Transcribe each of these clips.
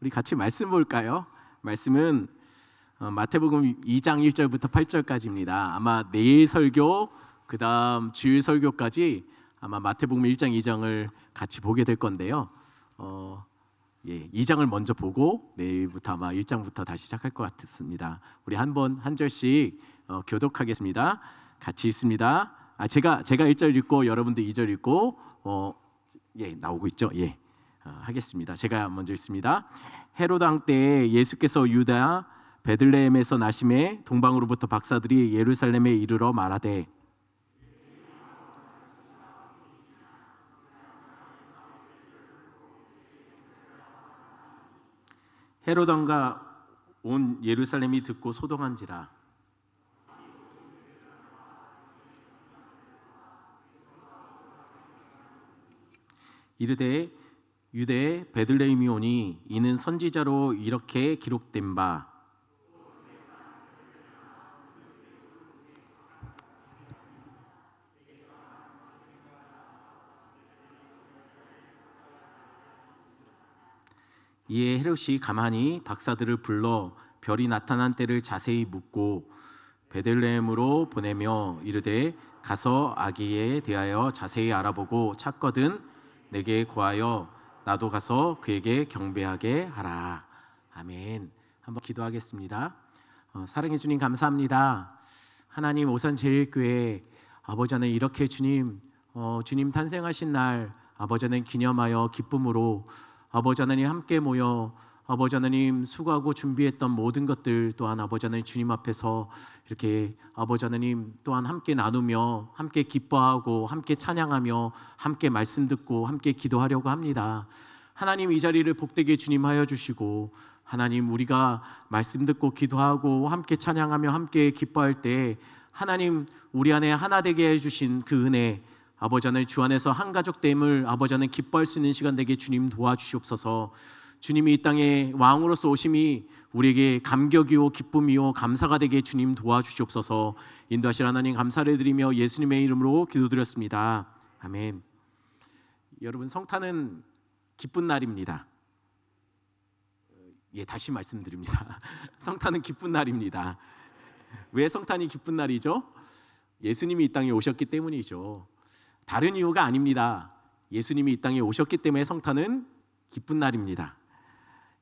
우리 같이 말씀 볼까요? 말씀은 마태복음 2장 1절부터 8절까지입니다. 아마 내일 설교 그다음 주일 설교까지 아마 마태복음 1장 2장을 같이 보게 될 건데요. 2장을 먼저 보고 내일부터 아마 1장부터 다시 시작할 것 같습니다. 우리 한 절씩 교독하겠습니다. 같이 읽습니다. 제가 1절 읽고 여러분들 2절 읽고 나오고 있죠? 하겠습니다. 제가 먼저 읽습니다. 헤로드 왕 때에 예수께서 유다 베들레헴에서 나심에 동방으로부터 박사들이 예루살렘에 이르러 말하되 헤로드 왕과 온 예루살렘이 듣고 소동한지라 이르되 유대에 베들레헴이 오니 이는 선지자로 이렇게 기록된 바 이에 헤롯이 가만히 박사들을 불러 별이 나타난 때를 자세히 묻고 베들레헴으로 보내며 이르되 가서 아기에 대하여 자세히 알아보고 찾거든 내게 고하여 나도 가서 그에게 경배하게 하라. 아멘. 한번 기도하겠습니다. 사랑해 주님 감사합니다. 하나님 오산제일교회 아버지 하나님 이렇게 주님 탄생하신 날 아버지 하나님 기념하여 기쁨으로 아버지 하나님 함께 모여 아버지 하나님 수고하고 준비했던 모든 것들 또한 아버지 하나님 주님 앞에서 이렇게 아버지 하나님 또한 함께 나누며 함께 기뻐하고 함께 찬양하며 함께 말씀 듣고 함께 기도하려고 합니다. 하나님 이 자리를 복되게 주님 하여 주시고 하나님 우리가 말씀 듣고 기도하고 함께 찬양하며 함께 기뻐할 때 하나님 우리 안에 하나 되게 해주신 그 은혜 아버지 하나님 주 안에서 한 가족됨을 아버지 하나님 기뻐할 수 있는 시간 되게 주님 도와주시옵소서. 주님이 이 땅에 왕으로서 오심이 우리에게 감격이요 기쁨이요 감사가 되게 주님 도와주시옵소서. 인도하실 하나님 감사를 드리며 예수님의 이름으로 기도드렸습니다. 아멘. 여러분 성탄은 기쁜 날입니다. 다시 말씀드립니다. 성탄은 기쁜 날입니다. 왜 성탄이 기쁜 날이죠? 예수님이 이 땅에 오셨기 때문이죠. 다른 이유가 아닙니다. 예수님이 이 땅에 오셨기 때문에 성탄은 기쁜 날입니다.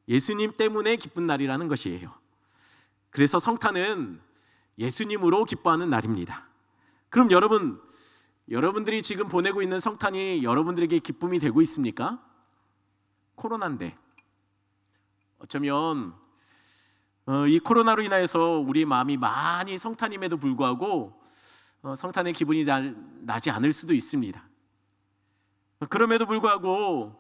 예수님 때문에 기쁜 날이라는 것이에요. 그래서 성탄은 예수님으로 기뻐하는 날입니다. 그럼 여러분들이 지금 보내고 있는 성탄이 여러분들에게 기쁨이 되고 있습니까? 코로나인데 어쩌면 이 코로나로 인하여서 우리의 마음이 많이 성탄임에도 불구하고 성탄의 기분이 잘 나지 않을 수도 있습니다. 그럼에도 불구하고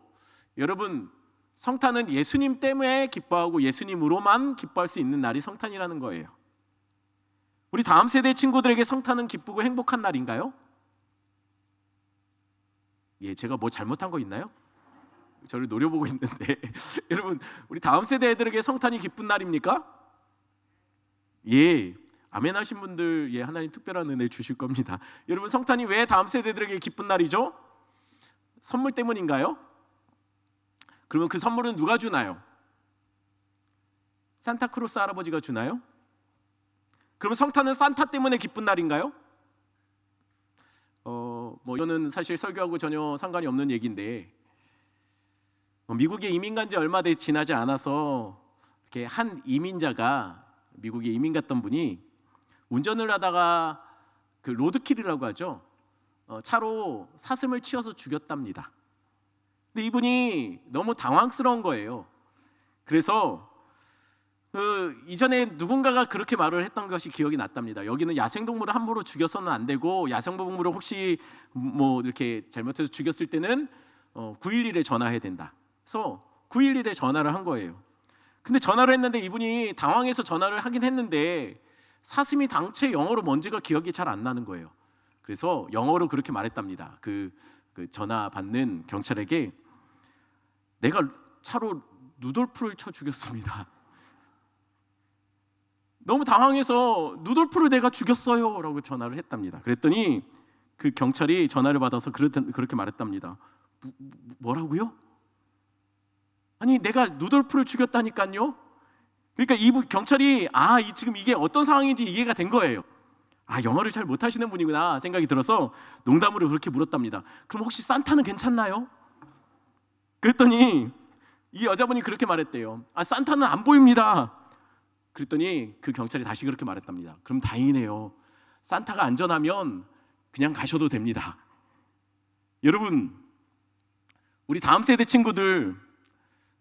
여러분 성탄은 예수님 때문에 기뻐하고 예수님으로만 기뻐할 수 있는 날이 성탄이라는 거예요. 우리 다음 세대 친구들에게 성탄은 기쁘고 행복한 날인가요? 제가 뭐 잘못한 거 있나요? 저를 노려보고 있는데 여러분 우리 다음 세대 애들에게 성탄이 기쁜 날입니까? 아멘 하신 분들 하나님 특별한 은혜를 주실 겁니다. 여러분 성탄이 왜 다음 세대들에게 기쁜 날이죠? 선물 때문인가요? 그러면 그 선물은 누가 주나요? 산타크로스 할아버지가 주나요? 그러면 성탄은 산타 때문에 기쁜 날인가요? 이거는 사실 설교하고 전혀 상관이 없는 얘기인데 미국에 이민 간 지 얼마 지나지 않아서 이렇게 한 이민자가 미국에 이민 갔던 분이 운전을 하다가 그 로드킬이라고 하죠. 차로 사슴을 치어서 죽였답니다. 근데 이분이 너무 당황스러운 거예요. 그래서 이전에 누군가가 그렇게 말을 했던 것이 기억이 났답니다. 여기는 야생동물을 함부로 죽여서는 안 되고 야생동물을 혹시 이렇게 잘못해서 죽였을 때는 911에 전화해야 된다. 그래서 911에 전화를 한 거예요. 근데 전화를 했는데 이분이 당황해서 전화를 하긴 했는데 사슴이 당최 영어로 뭔지가 기억이 잘 안 나는 거예요. 그래서 영어로 그렇게 말했답니다. 그 전화 받는 경찰에게 내가 차로 누돌프를 쳐 죽였습니다. 너무 당황해서 누돌프를 내가 죽였어요 라고 전화를 했답니다. 그랬더니 그 경찰이 전화를 받아서 그렇게 말했답니다. 뭐라고요? 아니 내가 누돌프를 죽였다니까요. 그러니까 이 경찰이 지금 이게 어떤 상황인지 이해가 된 거예요. 영어를 잘 못하시는 분이구나 생각이 들어서 농담으로 그렇게 물었답니다. 그럼 혹시 산타는 괜찮나요? 그랬더니 이 여자분이 그렇게 말했대요. 산타는 안 보입니다. 그랬더니 그 경찰이 다시 그렇게 말했답니다. 그럼 다행이네요. 산타가 안전하면 그냥 가셔도 됩니다. 여러분, 우리 다음 세대 친구들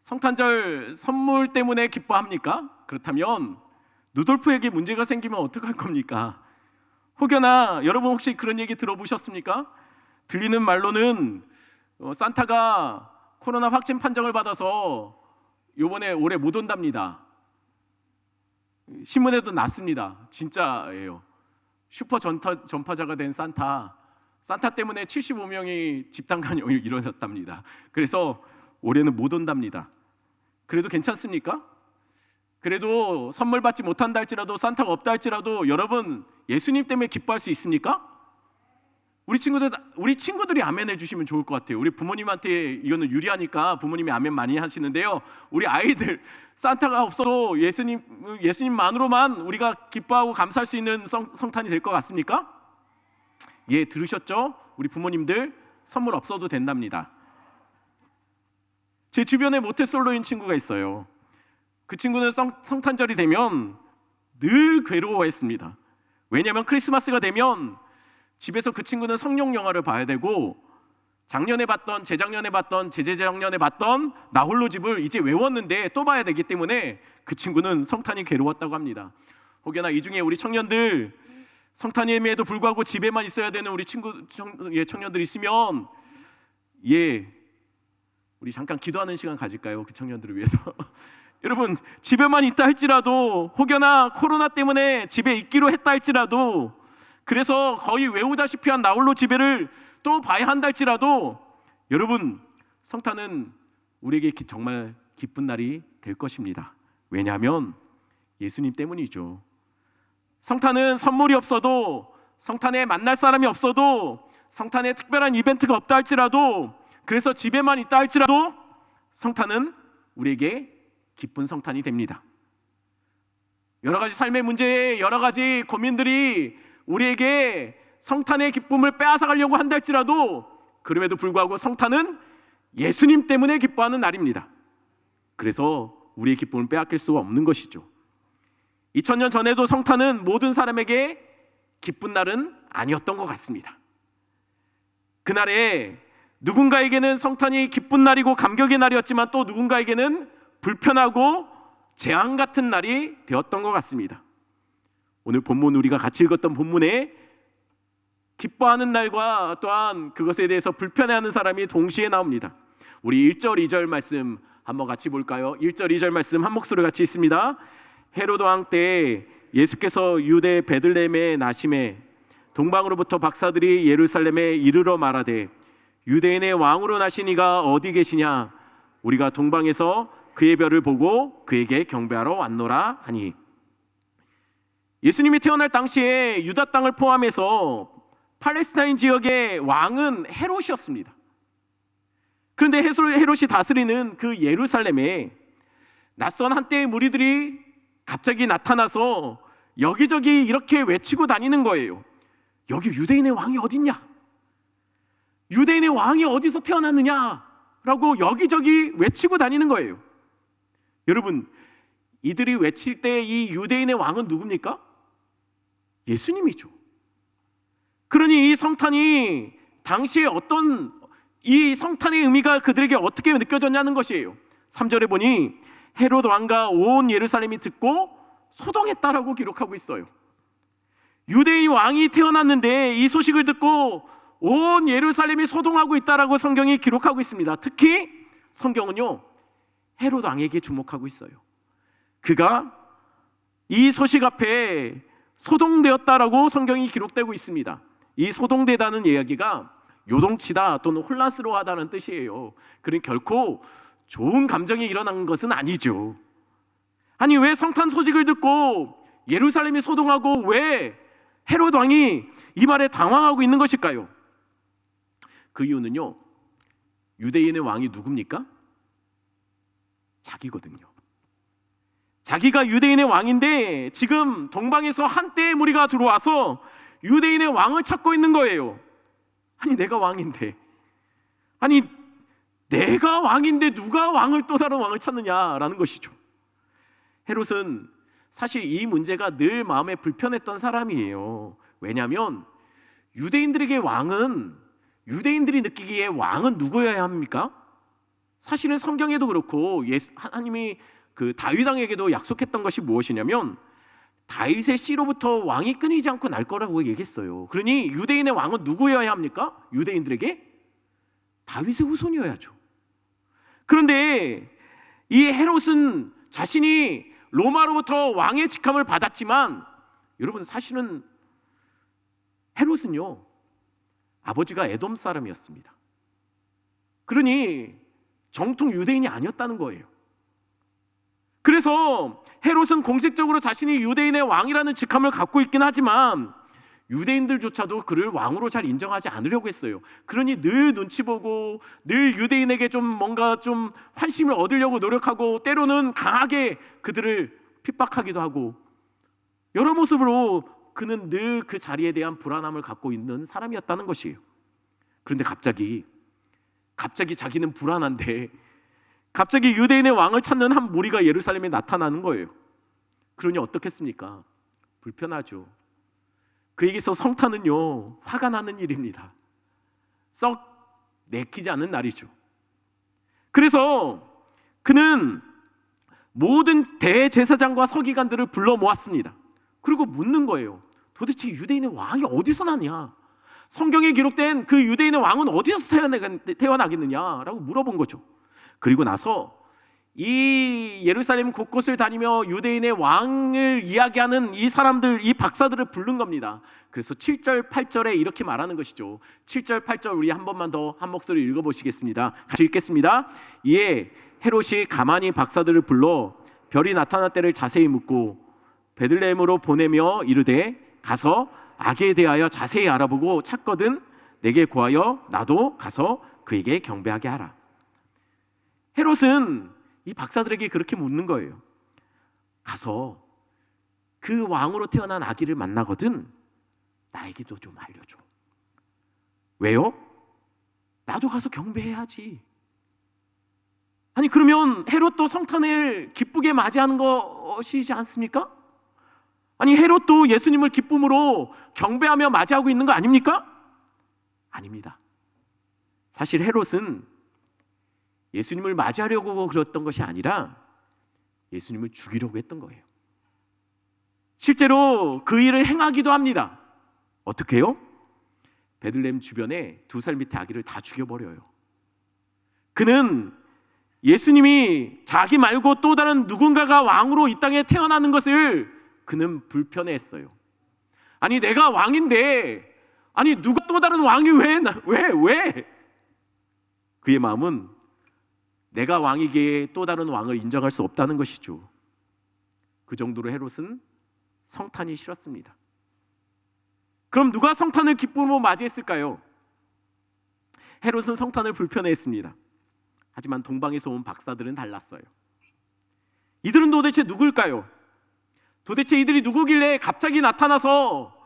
성탄절 선물 때문에 기뻐합니까? 그렇다면 누돌프에게 문제가 생기면 어떡할 겁니까? 혹여나 여러분 혹시 그런 얘기 들어보셨습니까? 들리는 말로는 산타가 코로나 확진 판정을 받아서 요번에 올해 못 온답니다. 신문에도 났습니다. 진짜예요. 슈퍼 전파자가 된 산타 때문에 75명이 집단 감염이 이루어졌답니다. 그래서 올해는 못 온답니다. 그래도 괜찮습니까? 그래도 선물 받지 못한다 할지라도 산타가 없다 할지라도 여러분 예수님 때문에 기뻐할 수 있습니까? 우리 친구들이 아멘 해주시면 좋을 것 같아요. 우리 부모님한테 이거는 유리하니까 부모님이 아멘 많이 하시는데요. 우리 아이들 산타가 없어도 예수님만으로만 우리가 기뻐하고 감사할 수 있는 성탄이 될 것 같습니까? 예, 들으셨죠? 우리 부모님들 선물 없어도 된답니다. 제 주변에 모태솔로인 친구가 있어요. 그 친구는 성탄절이 되면 늘 괴로워했습니다. 왜냐하면 크리스마스가 되면 집에서 그 친구는 성룡 영화를 봐야 되고 재작년에 봤던 나 홀로 집을 이제 외웠는데 또 봐야 되기 때문에 그 친구는 성탄이 괴로웠다고 합니다. 혹여나 이 중에 우리 청년들 성탄임에도 불구하고 집에만 있어야 되는 우리 청년들 있으면 우리 잠깐 기도하는 시간 가질까요? 그 청년들을 위해서. 여러분 집에만 있다 할지라도 혹여나 코로나 때문에 집에 있기로 했다 할지라도 그래서 거의 외우다시피 한 나홀로 집에를 또 봐야 한다 할지라도 여러분 성탄은 우리에게 정말 기쁜 날이 될 것입니다. 왜냐하면 예수님 때문이죠. 성탄은 선물이 없어도 성탄에 만날 사람이 없어도 성탄에 특별한 이벤트가 없다 할지라도 그래서 집에만 있다 할지라도 성탄은 우리에게 기쁜 성탄이 됩니다. 여러 가지 삶의 문제에 여러 가지 고민들이 우리에게 성탄의 기쁨을 빼앗아가려고 한다 할지라도 그럼에도 불구하고 성탄은 예수님 때문에 기뻐하는 날입니다. 그래서 우리의 기쁨을 빼앗길 수가 없는 것이죠. 2000년 전에도 성탄은 모든 사람에게 기쁜 날은 아니었던 것 같습니다. 그날에 누군가에게는 성탄이 기쁜 날이고 감격의 날이었지만 또 누군가에게는 불편하고 재앙 같은 날이 되었던 것 같습니다. 오늘 본문 우리가 같이 읽었던 본문에 기뻐하는 날과 또한 그것에 대해서 불편해하는 사람이 동시에 나옵니다. 우리 1절 2절 말씀 한번 같이 볼까요? 1절 2절 말씀 한 목소리 같이 읽습니다. 헤로드 왕 때 예수께서 유대 베들레헴에 나심에 동방으로부터 박사들이 예루살렘에 이르러 말하되 유대인의 왕으로 나신 이가 어디 계시냐? 우리가 동방에서 그의 별을 보고 그에게 경배하러 왔노라 하니. 예수님이 태어날 당시에 유다 땅을 포함해서 팔레스타인 지역의 왕은 헤롯이었습니다. 그런데 헤롯이 다스리는 그 예루살렘에 낯선 한때의 무리들이 갑자기 나타나서 여기저기 이렇게 외치고 다니는 거예요. 여기 유대인의 왕이 어딨냐? 유대인의 왕이 어디서 태어났느냐라고 여기저기 외치고 다니는 거예요. 여러분, 이들이 외칠 때 이 유대인의 왕은 누굽니까? 예수님이죠. 그러니 이 성탄이 당시에 이 성탄의 의미가 그들에게 어떻게 느껴졌냐는 것이에요. 3절에 보니 헤롯 왕과 온 예루살렘이 듣고 소동했다라고 기록하고 있어요. 유대인 왕이 태어났는데 이 소식을 듣고 온 예루살렘이 소동하고 있다라고 성경이 기록하고 있습니다. 특히 성경은요 헤롯 왕에게 주목하고 있어요. 그가 이 소식 앞에 소동되었다라고 성경이 기록되고 있습니다. 이 소동되다는 이야기가 요동치다 또는 혼란스러워하다는 뜻이에요. 그러니 결코 좋은 감정이 일어난 것은 아니죠. 아니 왜 성탄 소식을 듣고 예루살렘이 소동하고 왜 헤롯 왕이 이 말에 당황하고 있는 것일까요? 그 이유는요 유대인의 왕이 누굽니까? 자기거든요. 자기가 유대인의 왕인데 지금 동방에서 한때의 무리가 들어와서 유대인의 왕을 찾고 있는 거예요. 아니 내가 왕인데, 아니 내가 왕인데 누가 왕을 또 다른 왕을 찾느냐라는 것이죠. 헤롯은 사실 이 문제가 늘 마음에 불편했던 사람이에요. 왜냐하면 유대인들에게 왕은, 유대인들이 느끼기에 왕은 누구여야 합니까? 사실은 성경에도 그렇고 하나님이 그 다윗 왕에게도 약속했던 것이 무엇이냐면 다윗의 씨로부터 왕이 끊이지 않고 날 거라고 얘기했어요. 그러니 유대인의 왕은 누구여야 합니까? 유대인들에게 다윗의 후손이어야죠. 그런데 이 헤롯은 자신이 로마로부터 왕의 직함을 받았지만, 여러분 사실은 헤롯은요 아버지가 에돔 사람이었습니다. 그러니 정통 유대인이 아니었다는 거예요. 그래서 헤롯은 공식적으로 자신이 유대인의 왕이라는 직함을 갖고 있긴 하지만 유대인들조차도 그를 왕으로 잘 인정하지 않으려고 했어요. 그러니 늘 눈치 보고 늘 유대인에게 좀 뭔가 좀 환심을 얻으려고 노력하고 때로는 강하게 그들을 핍박하기도 하고, 여러 모습으로 그는 늘 그 자리에 대한 불안함을 갖고 있는 사람이었다는 것이에요. 그런데 갑자기 자기는 불안한데 갑자기 유대인의 왕을 찾는 한 무리가 예루살렘에 나타나는 거예요. 그러니 어떻겠습니까? 불편하죠. 그에게서 성탄은요 화가 나는 일입니다. 썩 내키지 않는 날이죠. 그래서 그는 모든 대제사장과 서기관들을 불러 모았습니다. 그리고 묻는 거예요. 도대체 유대인의 왕이 어디서 나냐? 성경에 기록된 그 유대인의 왕은 어디서 태어나겠느냐라고 물어본 거죠. 그리고 나서 이 예루살렘 곳곳을 다니며 유대인의 왕을 이야기하는 이 사람들, 이 박사들을 부른 겁니다. 그래서 7절 8절에 이렇게 말하는 것이죠. 7절 8절 우리 한 번만 더 한 목소리 읽어보시겠습니다. 같이 읽겠습니다. 이에 헤롯이 가만히 박사들을 불러 별이 나타날 때를 자세히 묻고 베들레헴으로 보내며 이르되 가서 아기에 대하여 자세히 알아보고 찾거든 내게 구하여 나도 가서 그에게 경배하게 하라. 헤롯은 이 박사들에게 그렇게 묻는 거예요. 가서 그 왕으로 태어난 아기를 만나거든 나에게도 좀 알려줘. 왜요? 나도 가서 경배해야지. 아니 그러면 헤롯도 성탄을 기쁘게 맞이하는 것이지 않습니까? 아니 헤롯도 예수님을 기쁨으로 경배하며 맞이하고 있는 거 아닙니까? 아닙니다. 사실 헤롯은 예수님을 맞이하려고 그랬던 것이 아니라 예수님을 죽이려고 했던 거예요. 실제로 그 일을 행하기도 합니다. 어떻게 해요? 베들레헴 주변에 2살 밑에 아기를 다 죽여버려요. 그는 예수님이 자기 말고 또 다른 누군가가 왕으로 이 땅에 태어나는 것을 그는 불편해했어요. 아니 내가 왕인데 아니 누가 또 다른 왕이 왜? 그의 마음은 내가 왕이기에 또 다른 왕을 인정할 수 없다는 것이죠. 그 정도로 헤롯은 성탄이 싫었습니다. 그럼 누가 성탄을 기쁨으로 맞이했을까요? 헤롯은 성탄을 불편해했습니다. 하지만 동방에서 온 박사들은 달랐어요. 이들은 도대체 누굴까요? 도대체 이들이 누구길래 갑자기 나타나서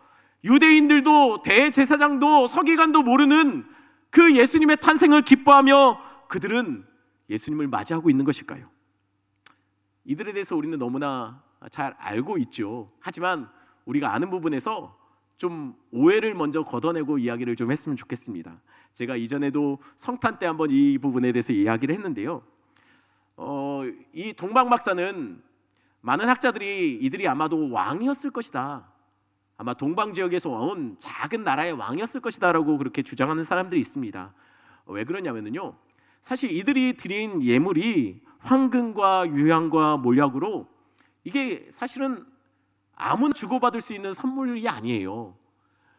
유대인들도 대제사장도 서기관도 모르는 그 예수님의 탄생을 기뻐하며 그들은 예수님을 맞이하고 있는 것일까요? 이들에 대해서 우리는 너무나 잘 알고 있죠. 하지만 우리가 아는 부분에서 좀 오해를 먼저 걷어내고 이야기를 좀 했으면 좋겠습니다. 제가 이전에도 성탄 때 한번 이 부분에 대해서 이야기를 했는데요. 이 동방 박사는 많은 학자들이 이들이 아마도 왕이었을 것이다. 아마 동방 지역에서 온 작은 나라의 왕이었을 것이다라고 그렇게 주장하는 사람들이 있습니다. 왜 그러냐면요. 사실 이들이 드린 예물이 황금과 유향과 몰약으로 이게 사실은 아무나 주고받을 수 있는 선물이 아니에요.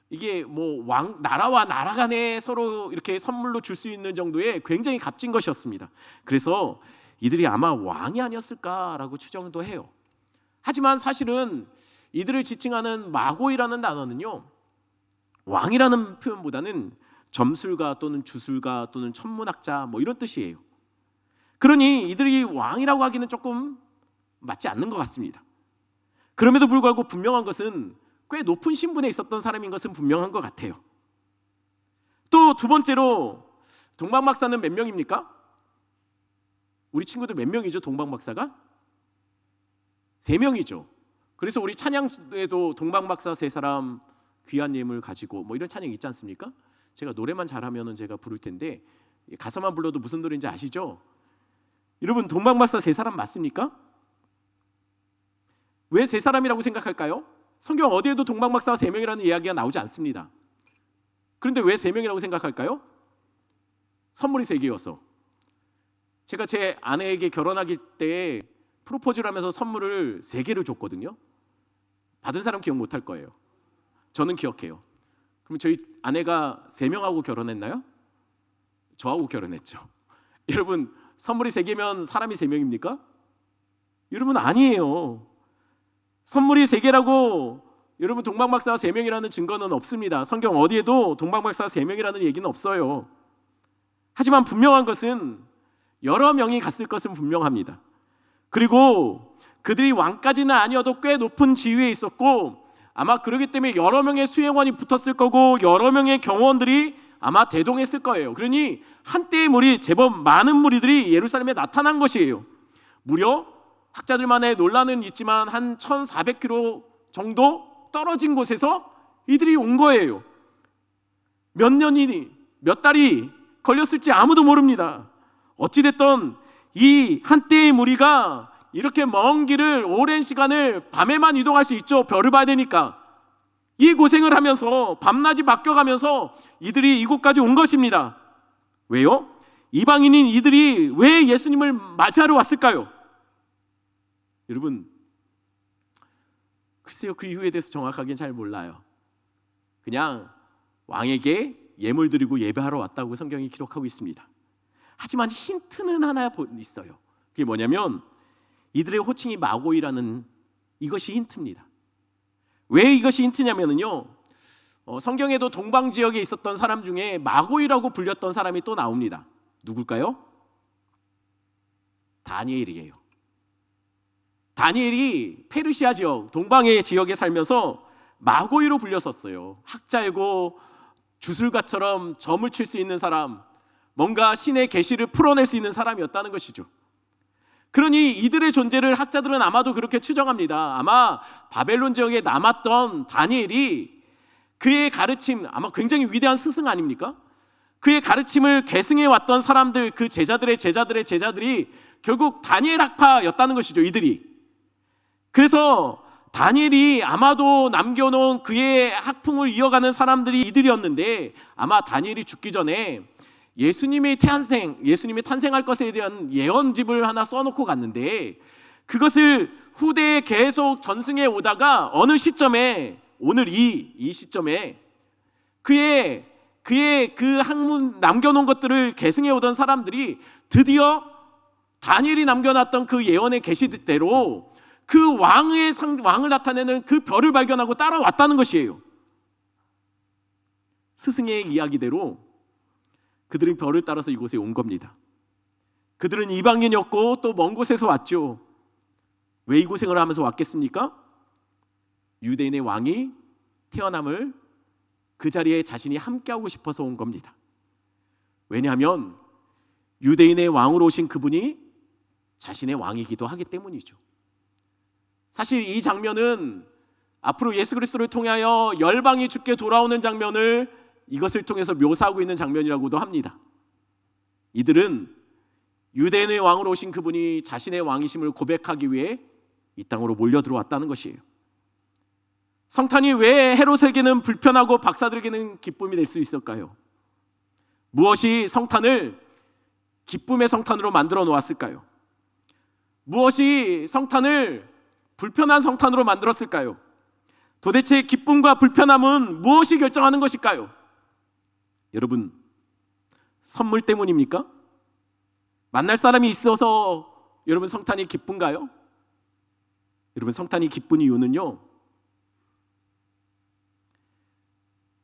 이게 뭐 나라와 나라 간에 서로 이렇게 선물로 줄 수 있는 정도의 굉장히 값진 것이었습니다. 그래서 이들이 아마 왕이 아니었을까라고 추정도 해요. 하지만 사실은 이들을 지칭하는 마고이라는 단어는요, 왕이라는 표현보다는 점술가 또는 주술가 또는 천문학자 뭐 이런 뜻이에요. 그러니 이들이 왕이라고 하기는 조금 맞지 않는 것 같습니다. 그럼에도 불구하고 분명한 것은 꽤 높은 신분에 있었던 사람인 것은 분명한 것 같아요. 또 두 번째로 동방박사는 몇 명입니까? 우리 친구들 몇 명이죠? 동방박사가? 3명이죠. 그래서 우리 찬양에도 동방박사 3사람 귀한 예물 가지고 뭐 이런 찬양 있지 않습니까? 제가 노래만 잘하면은 제가 부를 텐데 가사만 불러도 무슨 노래인지 아시죠? 여러분 동방박사 3사람 맞습니까? 왜 3사람이라고 생각할까요? 성경 어디에도 동방박사가 3명이라는 이야기가 나오지 않습니다. 그런데 왜 3명이라고 생각할까요? 선물이 3개여서. 제가 제 아내에게 결혼하기 때 프로포즈를 하면서 선물을 3개를 줬거든요. 받은 사람 기억 못할 거예요. 저는 기억해요. 그럼 저희 아내가 3명하고 결혼했나요? 저하고 결혼했죠. 여러분 선물이 3개면 사람이 3명입니까? 여러분 아니에요. 선물이 3개라고 여러분 동방박사가 3명이라는 증거는 없습니다. 성경 어디에도 동방박사가 3명이라는 얘기는 없어요. 하지만 분명한 것은 여러 명이 갔을 것은 분명합니다. 그리고 그들이 왕까지는 아니어도 꽤 높은 지위에 있었고 아마 그러기 때문에 여러 명의 수행원이 붙었을 거고 여러 명의 경호원들이 아마 대동했을 거예요. 그러니 한때의 무리, 제법 많은 무리들이 예루살렘에 나타난 것이에요. 무려 학자들만의 논란은 있지만 한 1400km 정도 떨어진 곳에서 이들이 온 거예요. 몇 년이니 몇 달이 걸렸을지 아무도 모릅니다. 어찌됐든 이 한때의 무리가 이렇게 먼 길을 오랜 시간을 밤에만 이동할 수 있죠. 별을 봐야 되니까. 이 고생을 하면서 밤낮이 바뀌어가면서 이들이 이곳까지 온 것입니다. 왜요? 이방인인 이들이 왜 예수님을 맞이하러 왔을까요? 여러분 글쎄요, 그 이유에 대해서 정확하게는 잘 몰라요. 그냥 왕에게 예물 드리고 예배하러 왔다고 성경이 기록하고 있습니다. 하지만 힌트는 하나 있어요. 그게 뭐냐면 이들의 호칭이 마고이라는 이것이 힌트입니다. 왜 이것이 힌트냐면요, 성경에도 동방 지역에 있었던 사람 중에 마고이라고 불렸던 사람이 또 나옵니다. 누굴까요? 다니엘이에요. 다니엘이 페르시아 지역, 동방의 지역에 살면서 마고이로 불렸었어요. 학자이고 주술가처럼 점을 칠 수 있는 사람, 뭔가 신의 계시를 풀어낼 수 있는 사람이었다는 것이죠. 그러니 이들의 존재를 학자들은 아마도 그렇게 추정합니다. 아마 바벨론 지역에 남았던 다니엘이 그의 가르침, 아마 굉장히 위대한 스승 아닙니까? 그의 가르침을 계승해 왔던 사람들, 그 제자들의 제자들이 결국 다니엘 학파였다는 것이죠. 이들이. 그래서 다니엘이 아마도 남겨놓은 그의 학풍을 이어가는 사람들이 이들이었는데 아마 다니엘이 죽기 전에 예수님이 탄생할 것에 대한 예언집을 하나 써놓고 갔는데 그것을 후대에 계속 전승해 오다가 어느 시점에 오늘 이 시점에 그의 그 학문 남겨놓은 것들을 계승해 오던 사람들이 드디어 다니엘이 남겨놨던 그 예언의 계시대로 그 왕을 나타내는 그 별을 발견하고 따라왔다는 것이에요. 스승의 이야기대로 그들은 별을 따라서 이곳에 온 겁니다. 그들은 이방인이었고 또 먼 곳에서 왔죠. 왜 이 고생을 하면서 왔겠습니까? 유대인의 왕이 태어남을 그 자리에 자신이 함께하고 싶어서 온 겁니다. 왜냐하면 유대인의 왕으로 오신 그분이 자신의 왕이기도 하기 때문이죠. 사실 이 장면은 앞으로 예수 그리스도를 통하여 열방이 주께 돌아오는 장면을 이것을 통해서 묘사하고 있는 장면이라고도 합니다. 이들은 유대인의 왕으로 오신 그분이 자신의 왕이심을 고백하기 위해 이 땅으로 몰려 들어왔다는 것이에요. 성탄이 왜 헤롯에게는 불편하고 박사들에게는 기쁨이 될 수 있을까요? 무엇이 성탄을 기쁨의 성탄으로 만들어 놓았을까요? 무엇이 성탄을 불편한 성탄으로 만들었을까요? 도대체 기쁨과 불편함은 무엇이 결정하는 것일까요? 여러분, 선물 때문입니까? 만날 사람이 있어서 여러분 성탄이 기쁜가요? 여러분 성탄이 기쁜 이유는요,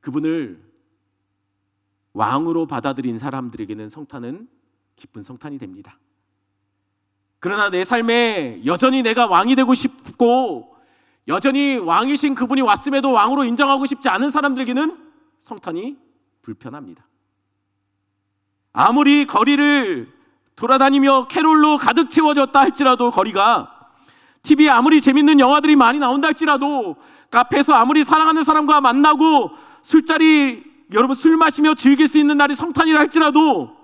그분을 왕으로 받아들인 사람들에게는 성탄은 기쁜 성탄이 됩니다. 그러나 내 삶에 여전히 내가 왕이 되고 싶고 여전히 왕이신 그분이 왔음에도 왕으로 인정하고 싶지 않은 사람들에게는 성탄이 불편합니다. 아무리 거리를 돌아다니며 캐롤로 가득 채워졌다 할지라도, 거리가 TV에 아무리 재밌는 영화들이 많이 나온다 할지라도, 카페에서 아무리 사랑하는 사람과 만나고 술자리, 여러분 술 마시며 즐길 수 있는 날이 성탄이라 할지라도,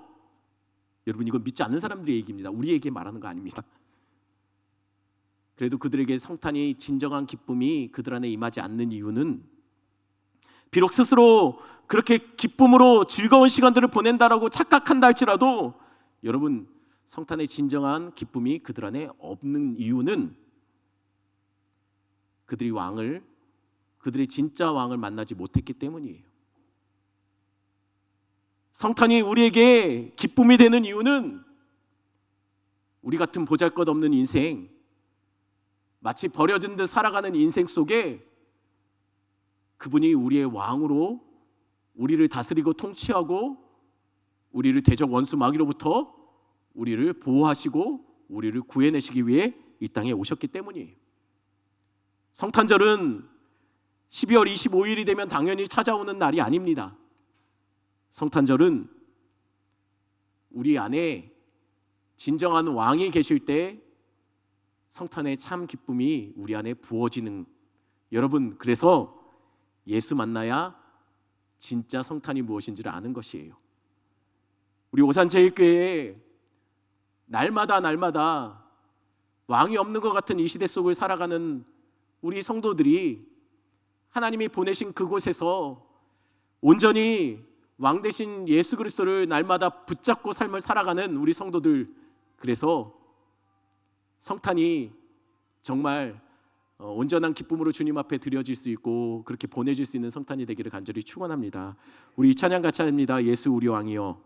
여러분 이건 믿지 않는 사람들의 얘기입니다. 우리에게 말하는 거 아닙니다. 그래도 그들에게 성탄이 진정한 기쁨이 그들 안에 임하지 않는 이유는, 비록 스스로 그렇게 기쁨으로 즐거운 시간들을 보낸다라고 착각한다 할지라도, 여러분 성탄의 진정한 기쁨이 그들 안에 없는 이유는 그들의 진짜 왕을 만나지 못했기 때문이에요. 성탄이 우리에게 기쁨이 되는 이유는, 우리 같은 보잘것없는 인생, 마치 버려진 듯 살아가는 인생 속에 그분이 우리의 왕으로 우리를 다스리고 통치하고 우리를 대적 원수 마귀로부터 우리를 보호하시고 우리를 구해내시기 위해 이 땅에 오셨기 때문이에요. 성탄절은 12월 25일이 되면 당연히 찾아오는 날이 아닙니다. 성탄절은 우리 안에 진정한 왕이 계실 때 성탄의 참 기쁨이 우리 안에 부어지는, 여러분 그래서 예수 만나야 진짜 성탄이 무엇인지를 아는 것이에요. 우리 오산제일교회에 날마다 왕이 없는 것 같은 이 시대 속을 살아가는 우리 성도들이 하나님이 보내신 그곳에서 온전히 왕 대신 예수 그리스도를 날마다 붙잡고 삶을 살아가는 우리 성도들, 그래서 성탄이 정말 온전한 기쁨으로 주님 앞에 드려질 수 있고 그렇게 보내질 수 있는 성탄이 되기를 간절히 축원합니다. 우리 이 찬양 같이 합니다. 예수 우리 왕이여.